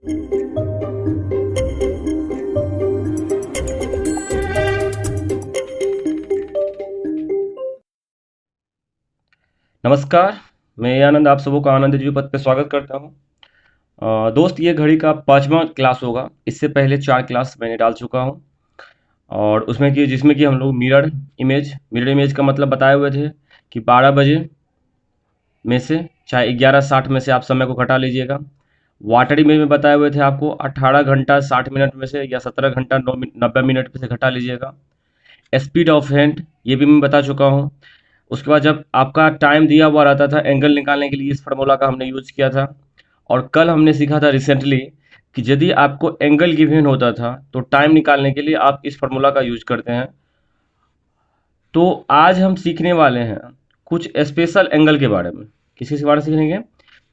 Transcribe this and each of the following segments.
नमस्कार, मैं आनंद आप सबों का आनंद जी पद पे स्वागत करता हूँ। दोस्त ये घड़ी का 5वां क्लास होगा। इससे पहले 4 क्लास मैंने डाल चुका हूँ और उसमें कि जिसमें कि हम लोग मिरर इमेज का मतलब बताए हुए थे कि 12 बजे में से चाहे 11:60 में से आप समय को घटा लीजिएगा। वाटर इमेज में बताए हुए थे आपको 18 घंटा 60 मिनट में से या 17 घंटा 90 मिनट में से घटा लीजिएगा। स्पीड ऑफ हैंड ये भी मैं बता चुका हूँ। उसके बाद जब आपका टाइम दिया हुआ रहता था एंगल निकालने के लिए इस फार्मूला का हमने यूज़ किया था। और कल हमने सीखा था रिसेंटली कि यदि आपको एंगल गिवन होता था तो टाइम निकालने के लिए आप इस फार्मूला का यूज करते हैं। तो आज हम सीखने वाले हैं कुछ स्पेशल एंगल के बारे में। किसी से बारे में सीखेंगे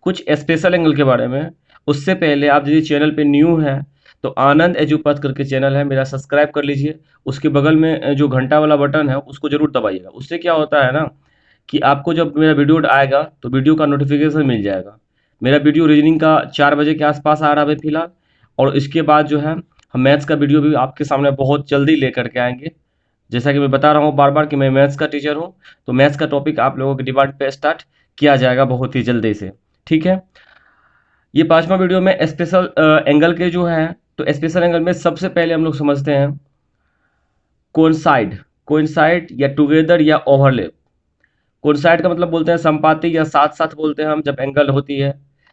कुछ स्पेशल एंगल के बारे में। उससे पहले आप यदि चैनल पे न्यू हैं तो आनंद एजुपथ करके चैनल है मेरा, सब्सक्राइब कर लीजिए। उसके बगल में जो घंटा वाला बटन है उसको जरूर दबाइएगा। उससे क्या होता है ना कि आपको जब मेरा वीडियो आएगा तो वीडियो का नोटिफिकेशन मिल जाएगा। मेरा वीडियो रीजनिंग का 4 बजे के आसपास आ रहा है अभी फिलहाल। और इसके बाद जो है हम मैथ्स का वीडियो भी आपके सामने बहुत जल्दी लेकर के आएंगे। जैसा कि मैं बता रहा हूँ बार बार कि मैं मैथ्स का टीचर हूँ, तो मैथ्स का टॉपिक आप लोगों के डिमांड पे स्टार्ट किया जाएगा बहुत ही जल्दी से। ठीक है, ये 5वां वीडियो में स्पेशल एंगल के जो है, तो स्पेशल एंगल में सबसे पहले हम लोग समझते हैं कोइंसाइड। कोइंसाइड या टुगेदर या ओवरलैप। कोइंसाइड का मतलब बोलते हैं संपाति या साथ साथ बोलते हैं हम जब एंगल होती है।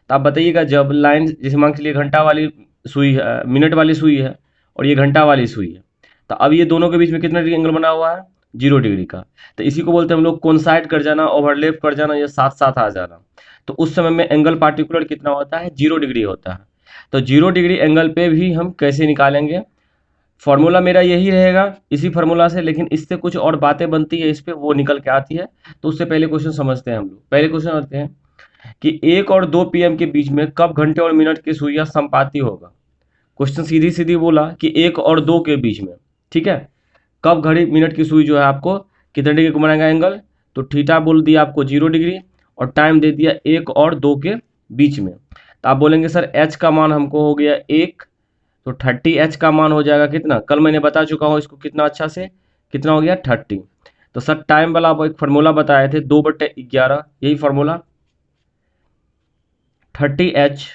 तो आप बताइएगा जब लाइन जैसे मान के लिए घंटा वाली सुई है, मिनट वाली सुई है और ये घंटा वाली सुई है, तो अब ये दोनों के बीच में कितना डिग्री एंगल बना हुआ है? 0 डिग्री का। तो इसी को बोलते हैं हम लोग कोइंसाइड कर जाना, ओवरलैप कर जाना या साथ साथ आ जाना। तो उस समय में एंगल पार्टिकुलर कितना होता है? 0 डिग्री होता है। तो 0 डिग्री एंगल पे भी हम कैसे निकालेंगे? फॉर्मूला मेरा यही रहेगा इसी फार्मूला से, लेकिन इससे कुछ और बातें बनती है इस पे, वो निकल के आती है। तो उससे पहले क्वेश्चन समझते हैं हम लोग। पहले क्वेश्चन आते हैं कि 1 और 2 पीएम के बीच में कब घंटे और मिनट की सुइयां संपाती होगा। क्वेश्चन सीधी सीधी बोला कि 1 और 2 के बीच में। ठीक है, कब घड़ी मिनट की सुई जो है आपको कितने डिग्री को बनाएगा एंगल? तो थीटा बोल दिया आपको 0 डिग्री और टाइम दे दिया 1 और 2 के बीच में। तो आप बोलेंगे सर एच का मान हमको हो गया 1, तो 30 एच का मान हो जाएगा कितना? कल मैंने बता चुका हूँ इसको कितना अच्छा से, कितना हो गया 30। तो सर टाइम वाला आप एक फार्मूला बताए थे 2/11, यही फार्मूला 30 एच।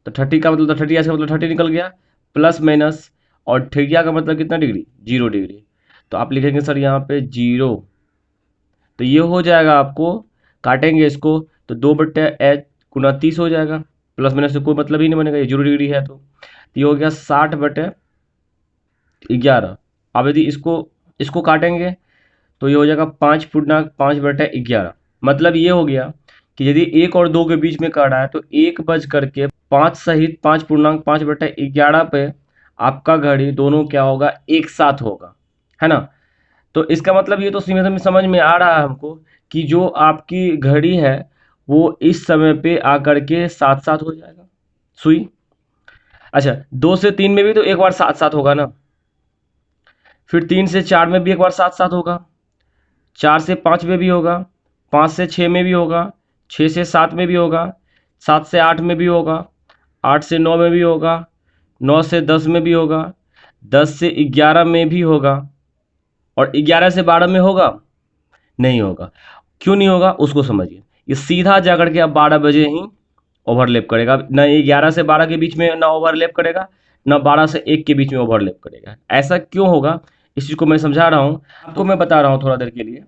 तो 30 का मतलब 30 एच का मतलब 30 निकल गया, प्लस माइनस और थीटा का मतलब कितना डिग्री? 0 डिग्री। तो आप लिखेंगे सर यहाँ पे 0। तो ये हो जाएगा आपको, काटेंगे इसको तो 2/h गुना 30 हो जाएगा। प्लस माइनस से कोई मतलब ही नहीं बनेगा, ये 0 डिग्री है। तो ये हो गया 60/11। अब यदि इसको इसको काटेंगे तो ये हो जाएगा 5/5/11। मतलब ये हो गया कि यदि 1 और 2 के बीच में काटा है तो 1 बज करके 5 सहित 5/5/11 पे आपका घड़ी दोनों क्या होगा? एक साथ होगा, है ना। तो इसका मतलब ये तो सीधे में समझ में आ रहा है हमको कि जो आपकी घड़ी है वो इस समय पे आकर के साथ साथ हो जाएगा सुई। अच्छा, 2 से 3 में भी तो एक बार साथ साथ होगा ना, फिर 3 से 4 में भी एक बार साथ साथ होगा, 4 से 5 में भी होगा, 5 से 6 में भी होगा, 6 से 7 में भी होगा, 7 से 8 में भी होगा, 8 से 9 में भी होगा, 9 से 10 में भी होगा, 10 से 11 में भी होगा और 11 से 12 में होगा? नहीं होगा। क्यों नहीं होगा उसको समझिए। ये सीधा जा करके अब 12 बजे ही ओवरलैप करेगा, ना ये 11 से 12 के बीच में ना ओवरलैप करेगा, ना 12 से 1 के बीच में ओवरलैप करेगा। ऐसा क्यों होगा इस चीज़ को मैं समझा रहा हूँ आपको, मैं बता रहा हूँ थोड़ा देर के लिए।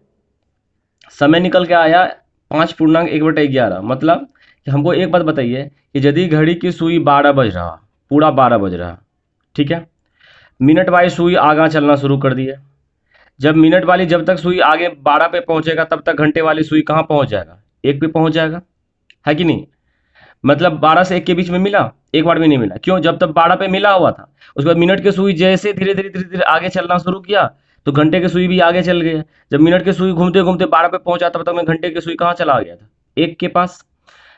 समय निकल के आया 5/1/11। मतलब कि हमको एक बात बताइए कि यदि घड़ी की सुई 12 बज रहा, पूरा 12 बज रहा, ठीक है, मिनट वाली सुई आगा चलना शुरू कर दी है। जब मिनट वाली जब तक सुई आगे 12 पे पहुंचेगा तब तक घंटे वाली सुई कहाँ पहुंच जाएगा? 1 पे पहुंच जाएगा, है कि नहीं। मतलब 12 से 1 के बीच में मिला, एक बार भी नहीं मिला। क्यों? जब तक 12 पे मिला हुआ था, उसके बाद मिनट की सुई जैसे धीरे धीरे धीरे धीरे आगे चलना शुरू किया तो घंटे की सुई भी आगे चल गई। जब मिनट की सुई घूमते घूमते 12 पे पहुंचा तब तक मैं घंटे की सुई कहाँ चला गया था? 1 के पास।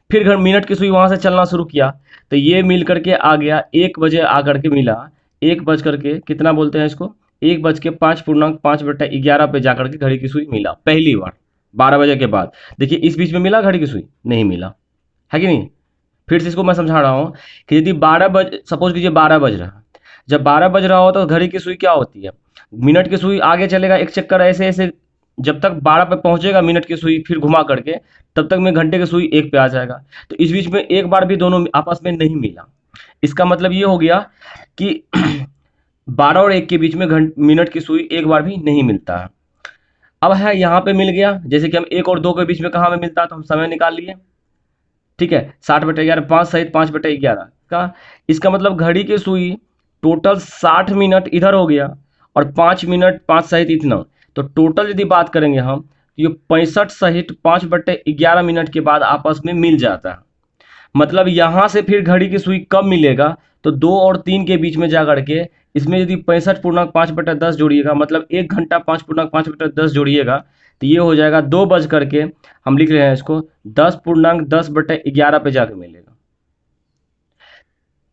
फिर मिनट की सुई वहां से चलना शुरू किया तो ये मिल करके आ गया 1 बजे आकर के मिला, 1 बज करके कितना बोलते हैं इसको, 1 बज के 5/5/11 पे जाकर के घड़ी की सुई मिला पहली बार 12 बजे के बाद। देखिए इस बीच में मिला घड़ी की सुई? नहीं मिला, है कि नहीं। फिर से इसको मैं समझा रहा हूँ कि यदि 12 बज सपोज कीजिए 12 बज रहा है, जब 12 बज रहा हो तो घड़ी की सुई क्या होती है, मिनट की सुई आगे चलेगा एक चक्कर ऐसे ऐसे, जब तक 12 पे पहुंचेगा मिनट की सुई फिर घुमा करके, तब तक में घंटे की सुई 1 पे आ जाएगा। तो इस बीच में एक बार भी दोनों आपस में नहीं मिला। इसका मतलब ये हो गया कि 12 और 1 के बीच में मिनट की सुई एक बार भी नहीं मिलता है। अब है यहाँ पे मिल गया, जैसे कि हम 1 और 2 के बीच में कहाँ में मिलता है, तो हम समय निकाल लिए। ठीक है, 60/11 5 सहित 5/11 का, इसका मतलब घड़ी की सुई टोटल 60 मिनट इधर हो गया और 5 मिनट 5 सहित इतना, तो टोटल यदि बात करेंगे हम तो ये 65 सहित 5/11 मिनट के बाद आपस में मिल जाता है। मतलब यहाँ से फिर घड़ी की सुई कब मिलेगा, तो 2 और 3 के बीच में जा करके इसमें यदि 65.5/10 जोड़िएगा, मतलब 1 घंटा 5.5/10 जोड़िएगा, तो ये हो जाएगा 2 बज करके, हम लिख रहे हैं इसको 10.10/11 पे जाके मिलेगा।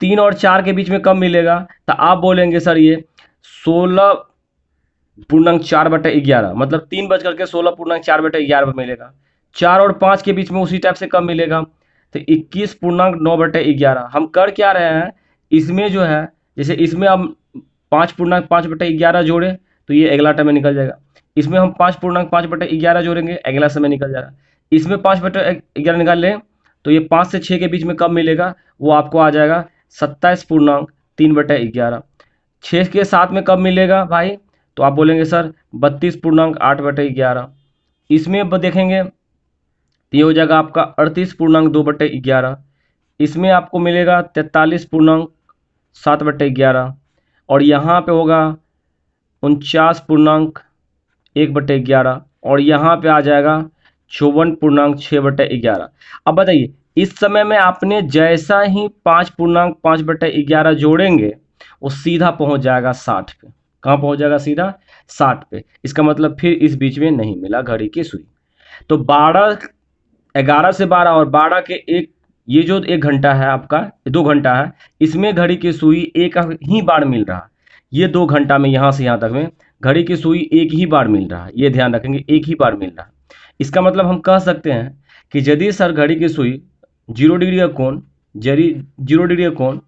3 और 4 के बीच में कब मिलेगा, तो आप बोलेंगे सर ये 16.4/11, मतलब 3 बज करके 16.4/11 पे मिलेगा। 4 और 5 के बीच में उसी टाइप से कब मिलेगा, तो 21.9/11। हम कर क्या रहे हैं, इसमें जो है, जैसे इसमें हम 5.5/11 जोड़े तो ये अगला टाइम में निकल जाएगा, इसमें हम 5.5/11 जोड़ेंगे अगला समय निकल जाएगा, इसमें 5/11 निकाल लें तो ये 5 से 6 के बीच में कब मिलेगा, वो आपको आ जाएगा 27.3/11। 6 के साथ में कब मिलेगा भाई, तो आप बोलेंगे सर 32.8/11। इसमें देखेंगे तो ये हो जाएगा आपका 38.2/11। इसमें आपको मिलेगा 43.7/11 और यहाँ पे होगा 49.1/11 और यहाँ पे आ जाएगा 54.6/11। अब बताइए इस समय में आपने जैसा ही 5.5/11 जोड़ेंगे वो सीधा पहुंच जाएगा 60 पे। कहाँ पहुंच जाएगा, सीधा 60 पे। इसका मतलब फिर इस बीच में नहीं मिला घड़ी की सुई। तो 11 से 12 और 12 के एक, ये जो 1 घंटा है आपका, 2 घंटा है, इसमें घड़ी की सुई एक ही बार मिल रहा है। ये 2 घंटा में यहाँ से यहाँ तक में घड़ी की सुई एक ही बार मिल रहा है, ये ध्यान रखेंगे, एक ही बार मिल रहा है। इसका मतलब हम कह सकते हैं कि यदि सर घड़ी की सुई 0 डिग्री का कोण, 0 डिग्री का कोण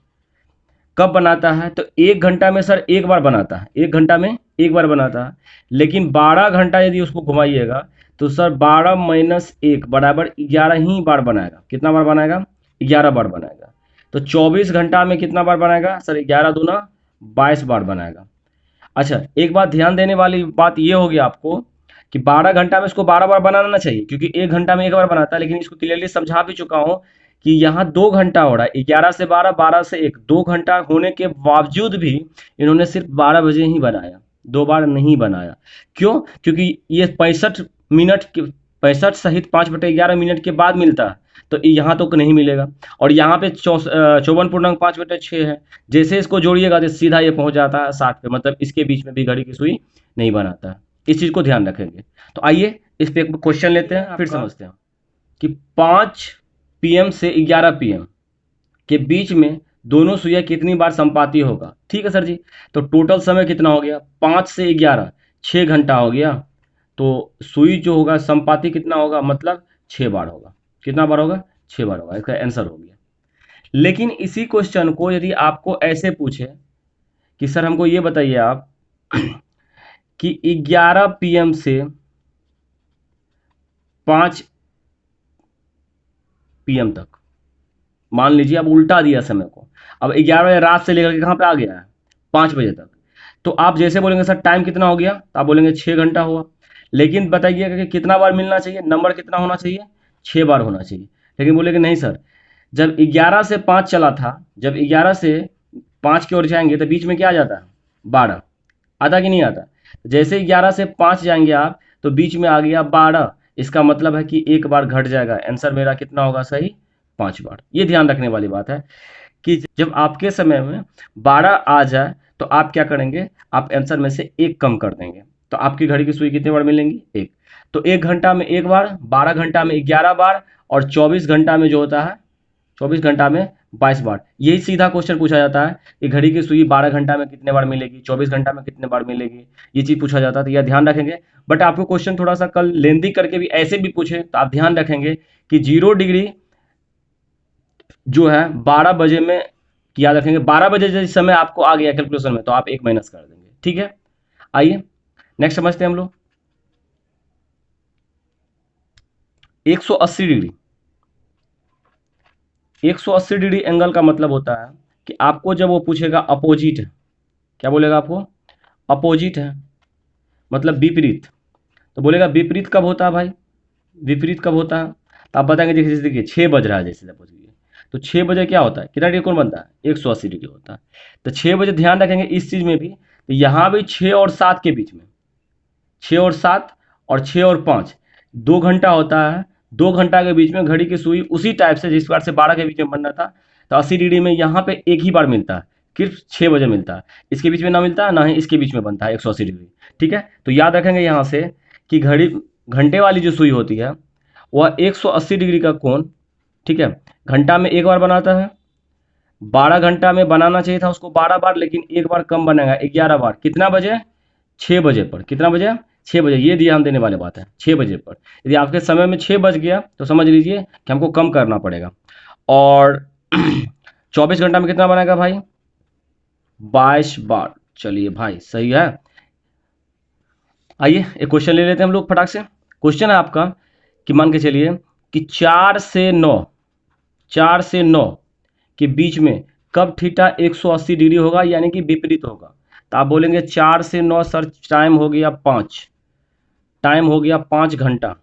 कब बनाता है, तो 1 घंटा में सर एक बार बनाता है, 1 घंटा में एक बार बनाता है। लेकिन 12 घंटा यदि उसको घुमाइएगा तो सर 12 माइनस 1 बराबर 11 ही बार बनाएगा। कितना बार बनाएगा, 11 बार बनाएगा। तो 24 घंटा में कितना बार बनाएगा सर, 11 दूना 22 बार बनाएगा। अच्छा, एक बात ध्यान देने वाली बात ये होगी आपको कि 12 घंटा में इसको 12 बार बनाना चाहिए, क्योंकि 1 घंटा में एक बार बनाता है। लेकिन इसको क्लियरली समझा भी चुका हूँ कि यहाँ 2 घंटा हो रहा है, 11 से 12, 12 से 1, 2 घंटा होने के बावजूद भी इन्होंने सिर्फ 12 बजे ही बनाया, 2 बार नहीं बनाया। क्यों, क्योंकि ये 65 मिनट के, 65 सहित 5/11 मिनट के बाद मिलता है, तो यहाँ तो नहीं मिलेगा। और यहाँ पे 54.5/6 है, जैसे इसको जोड़िएगा तो सीधा ये पहुंच जाता है 60 पे, मतलब इसके बीच में भी घड़ी की सुई नहीं बनाता है। इस चीज़ को ध्यान रखेंगे। तो आइए इस पे एक क्वेश्चन लेते हैं, फिर समझते हैं कि 5 PM से 11 PM के बीच में दोनों सुइयां कितनी बार संपाती होगा। ठीक है सर जी, तो टोटल समय कितना हो गया, 5 से 11 6 घंटा हो गया। तो सुई जो होगा संपाती कितना होगा, मतलब 6 बार होगा। कितना बार होगा, 6 बार होगा। इसका आंसर हो गया। लेकिन इसी क्वेश्चन को यदि आपको ऐसे पूछे कि सर हमको ये बताइए आप कि 11 PM से 5 PM तक, मान लीजिए अब उल्टा दिया समय को, अब 11 बजे रात से लेकर के कहाँ पे आ गया है, 5 बजे तक। तो आप जैसे बोलेंगे सर टाइम कितना हो गया, तो आप बोलेंगे 6 घंटा हुआ। लेकिन बताइएगा कि कितना बार मिलना चाहिए, नंबर कितना होना चाहिए, 6 बार होना चाहिए। लेकिन बोलेंगे नहीं सर, जब 11 से 5 चला था, जब 11 से 5 की ओर जाएंगे तो बीच में क्या आ जाता है, 12 आता कि नहीं आता। जैसे 11 से 5 जाएंगे आप तो बीच में आ गया 12। इसका मतलब है कि एक बार घट जाएगा। आंसर मेरा कितना होगा सही, 5 बार। ये ध्यान रखने वाली बात है कि जब आपके समय में 12 आ जाए तो आप क्या करेंगे, आप आंसर में से 1 कम कर देंगे। तो आपकी घड़ी की सुई कितनी बार मिलेंगी, 1। तो 1 घंटा में 1 बार, 12 घंटा में 11 बार और 24 घंटा में जो होता है, 24 घंटा में 22 बार। यही सीधा क्वेश्चन पूछा जाता है कि घड़ी की सुई 12 घंटा में कितने बार मिलेगी, 24 घंटा में कितने बार मिलेगी, ये चीज़ पूछा जाता है। तो यह ध्यान रखेंगे। बट आपको क्वेश्चन थोड़ा सा कल लेंदी करके भी ऐसे भी पूछे तो आप ध्यान रखेंगे कि 0 डिग्री जो है 12 बजे में याद रखेंगे। 12 बजे जिस समय आपको आ गया कैलकुलेशन में तो आप 1 माइनस कर देंगे। ठीक है, आइए नेक्स्ट समझते हैं हम लोग। 180 डिग्री, 180 डिग्री एंगल का मतलब होता है कि आपको जब वो पूछेगा अपोजिट है, क्या बोलेगा आपको? अपोजिट है, मतलब विपरीत। तो बोलेगा विपरीत कब होता है भाई? विपरीत कब होता है? तो आप बताएंगे जैसे देखिए 6 बज रहा है, जैसे सपोज कीजिए तो 6 बजे क्या होता है, कितना डिग्री कोण बनता है? 180 डिग्री होता है। तो 6 बजे ध्यान रखेंगे इस चीज़ में भी, तो यहाँ भी 6 और 7 के बीच में, 6 और 7 और 6 और 5 2 घंटा होता है। 2 घंटा के बीच में घड़ी की सुई उसी टाइप से जिस प्रकार से 12 के बीच में बनना था, तो 80 डिग्री में यहाँ पे एक ही बार मिलता है, सिर्फ 6 बजे मिलता है। इसके बीच में ना मिलता है, ना ही इसके बीच में बनता है 180 डिग्री। ठीक है, तो याद रखेंगे यहाँ से कि घड़ी घंटे वाली जो सुई होती है वह 180 डिग्री का कोण, ठीक है, घंटा में एक बार बनाता है। 12 घंटा में बनाना चाहिए था उसको 12 बार, लेकिन एक बार कम बनेगा 11 बार। कितना बजे? 6 बजे पर। कितना बजे? 6 बजे। ये ध्यान देने वाली बात है, 6 बजे पर। यदि आपके समय में 6 बज गया तो समझ लीजिए कि हमको कम करना पड़ेगा। और 24 घंटा में कितना बनेगा भाई? 22 बार। चलिए भाई सही है। आइए एक क्वेश्चन ले लेते हैं हम लोग फटाक से। क्वेश्चन है आपका कि मान के चलिए कि 4 से 9, 4 से 9 के बीच में कब थीटा 180 डिग्री होगा, यानी कि विपरीत होगा। तो आप बोलेंगे 4 से 9 सर टाइम हो गया 5, टाइम हो गया 5 घंटा,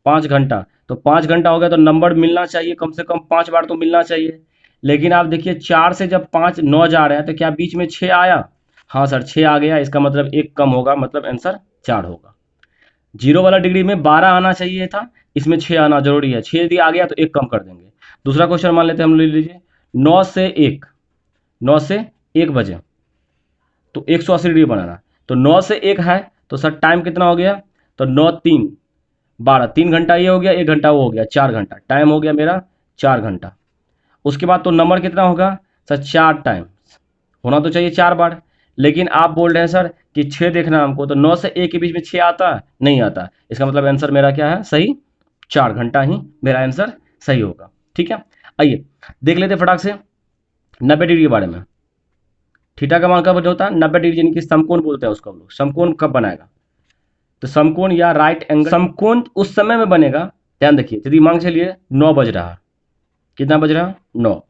5 घंटा। तो 5 घंटा हो गया तो नंबर मिलना चाहिए, कम से कम 5 बार तो मिलना चाहिए। लेकिन आप देखिए 4 से जब 5 9 जा रहे हैं तो क्या बीच में 6 आया? हाँ सर 6 आ गया, इसका मतलब एक कम होगा, मतलब आंसर 4 होगा। जीरो वाला डिग्री में 12 आना चाहिए था, इसमें 6 आना जरूरी है। 6 यदि आ गया तो एक कम कर देंगे। दूसरा क्वेश्चन मान लेते हैं हम, ले लीजिए 9 से 1, 9 से 1 बजे तो 180 डिग्री बनाना। तो 9 से 1 है तो सर टाइम कितना हो गया? तो 9 3 12, 3 घंटा ये हो गया, 1 घंटा वो हो गया, 4 घंटा टाइम हो गया मेरा 4 घंटा। उसके बाद तो नंबर कितना होगा सर? 4 टाइम होना तो चाहिए 4 बार। लेकिन आप बोल रहे हैं सर कि 6 देखना है हमको, तो 9 से 1 के बीच में 6 आता है? नहीं आता। इसका मतलब आंसर मेरा क्या है? सही, 4 घंटा ही मेरा आंसर सही होगा। ठीक है, आइए देख लेते हैं फटाक से 90 डिग्री के बारे में। थीटा का मान कब होता है? 90 डिग्री, यानी कि समकोण बोलते हैं उसको हम लोग। समकोण कब बनाएगा? तो समकोण या राइट एंगल समकोण उस समय में बनेगा, ध्यान देखिए, यदि मान के चलिए 9 बज रहा, कितना बज रहा? 9,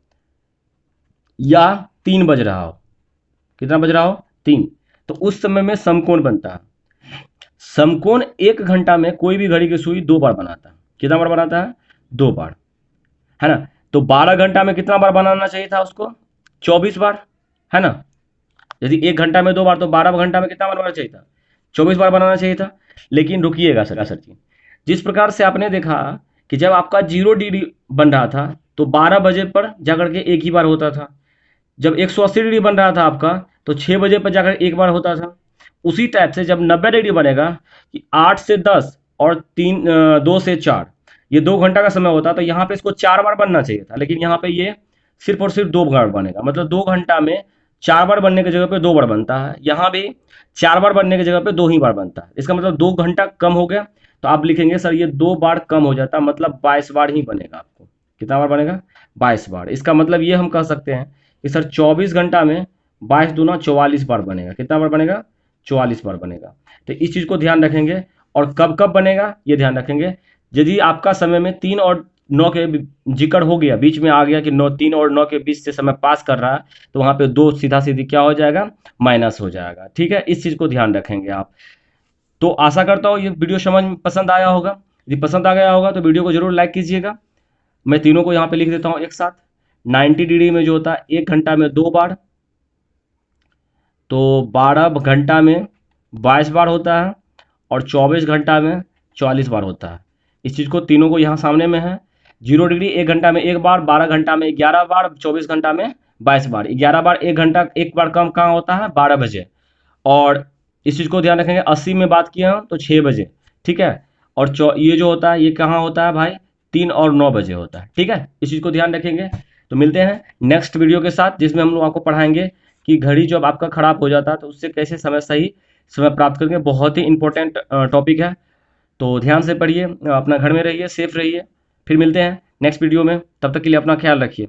या 3 बज रहा हो, कितना बज रहा हो? 3, तो उस समय में समकोण बनता है। समकोण 1 घंटा में कोई भी घड़ी की सुई 2 बार बनाता है। कितना बार बनाता है? 2 बार, है ना। तो 12 घंटा में कितना बार बनाना चाहिए था उसको? 24 बार, है ना। यदि 1 घंटा में 2 बार तो 12 घंटा में कितना बार बनाना चाहिए था? 24 बार बनाना चाहिए था। लेकिन रुकिएगा सर जी, जिस प्रकार से आपने देखा कि जब आपका 0 डिग्री बन रहा था तो 12 बजे पर जाकर के एक ही बार होता था। जब 180 डिग्री बन रहा था आपका तो 6 बजे पर जाकर एक बार होता था। उसी टाइप से जब 90 डिग्री बनेगा कि 8 से 10 और 2 से 4, ये 2 घंटा का समय होता, तो यहाँ पे इसको 4 बार बनना चाहिए था, लेकिन यहाँ पे ये सिर्फ और सिर्फ 2 बार बनेगा। मतलब 2 घंटा में 4 बार बनने की जगह पे 2 बार बनता है, यहाँ भी 4 बार बनने की जगह पे 2 ही बार बनता है। इसका मतलब 2 घंटा कम हो गया। तो आप लिखेंगे सर ये 2 बार कम हो जाता, मतलब 22 बार ही बनेगा आपको। कितना बार बनेगा? 22 बार। इसका मतलब ये हम कह सकते हैं कि सर 24 घंटा में 22 दूना 44 बार बनेगा। कितना बार बनेगा? 44 बार बनेगा। तो इस चीज़ को ध्यान रखेंगे। और कब कब बनेगा ये ध्यान रखेंगे। यदि आपका समय में 3 और 9 के जिक्र हो गया, बीच में आ गया कि 3 और 9 के बीच से समय पास कर रहा है, तो वहाँ पे 2 सीधा सीधी क्या हो जाएगा? माइनस हो जाएगा। ठीक है, इस चीज़ को ध्यान रखेंगे आप। तो आशा करता हूँ ये वीडियो समझ में पसंद आया होगा। यदि पसंद आ गया होगा तो वीडियो को जरूर लाइक कीजिएगा। मैं तीनों को यहाँ पे लिख देता हूँ एक साथ। 90 डिग्री में जो होता है 1 घंटा में 2 बार, तो 12 घंटा में 22 बार होता है, और 24 घंटा में 44 बार होता है। इस चीज़ को तीनों को यहाँ सामने में है। 0 डिग्री 1 घंटा में 1 बार, 12 घंटा में 11 बार, 24 घंटा में 22 बार। 11 बार 1 घंटा, एक बार कम कहाँ होता है? 12 बजे। और इस चीज़ को ध्यान रखेंगे, 80 में बात किया तो 6 बजे। ठीक है, और ये जो होता है ये कहाँ होता है भाई? 3 और 9 बजे होता है। ठीक है, इस चीज़ को ध्यान रखेंगे। तो मिलते हैं नेक्स्ट वीडियो के साथ, जिसमें हम लोग आपको पढ़ाएंगे कि घड़ी जब आपका ख़राब हो जाता है तो उससे कैसे सही समय प्राप्त करेंगे। बहुत ही इंपॉर्टेंट टॉपिक है। तो ध्यान से पढ़िए, अपना घर में रहिए, सेफ रहिए। फिर मिलते हैं नेक्स्ट वीडियो में, तब तक के लिए अपना ख्याल रखिए।